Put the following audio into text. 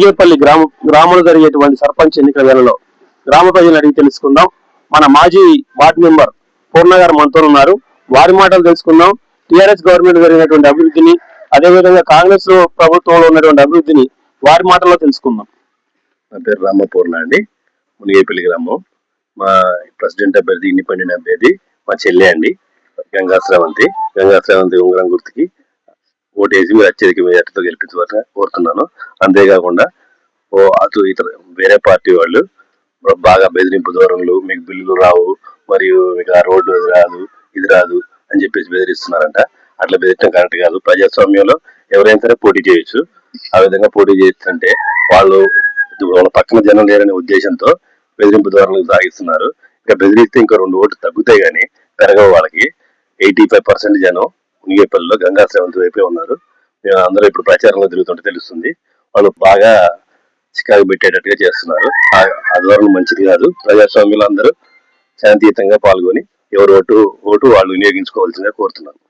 మునిగేపల్లి గ్రామంలో జరిగేటువంటి సర్పంచ్ ఎన్నికల వేళలో గ్రామ ప్రజలను అడిగి తెలుసుకుందాం. మన మాజీ వార్డు మెంబర్ పూర్ణ గారు మనతో ఉన్నారు. వారి మాటలు తెలుసుకుందాం. టీఆర్ఎస్ గవర్నమెంట్ జరిగినటువంటి అభివృద్ధిని, అదేవిధంగా కాంగ్రెస్ ప్రభుత్వంలో ఉన్నటువంటి అభివృద్ధిని వారి మాటల్లో తెలుసుకుందాం. నా పేరు రామపూర్ణ అండి, మునిగేపల్లి గ్రామం. మా ప్రెసిడెంట్ అభ్యర్థి, ఇండిపెండెంట్ అభ్యర్థి మా చెల్లె అండి, గంగా శ్రావంతి ఉంగరం గుర్తుకి ఓటేసి మీరు అత్యధిక మెజార్టీతో గెలిపించవలసిన కోరుతున్నాను. అంతేకాకుండా అటు ఇతర వేరే పార్టీ వాళ్ళు బాగా బెదిరింపు ధోరణులు, మీకు బిల్లులు రావు, మరియు మీకు ఆ రోడ్డు ఇది రాదు అని చెప్పేసి బెదిరిస్తున్నారంట. అట్లా బెదిరించడం కరెక్ట్ కాదు. ప్రజాస్వామ్యంలో ఎవరైనా సరే పోటీ చేయొచ్చు. ఆ విధంగా పోటీ చేస్తుంటే వాళ్ళ పక్కన జనం లేరనే ఉద్దేశంతో బెదిరింపు ధోరణులు సాగిస్తున్నారు. ఇంకా బెదిరిస్తే ఇంకా 2 ఓట్లు తగ్గుతాయి కానీ పెరగవు. వాళ్ళకి 85% జనం మునిగేపల్లిలో గంగా శ్రావంతి వైపే ఉన్నారు. మేము అందరూ ఇప్పుడు ప్రచారంలో తిరుగుతుంటే తెలుస్తుంది. వాళ్ళు బాగా చికాకు పెట్టేటట్టుగా చేస్తున్నారు. ఆ ధోరణి మంచిది కాదు. ప్రజాస్వామ్యంలో అందరూ శాంతియుతంగా పాల్గొని ఎవరు ఓటు వాళ్ళు వినియోగించుకోవాల్సిందిగా కోరుతున్నాను.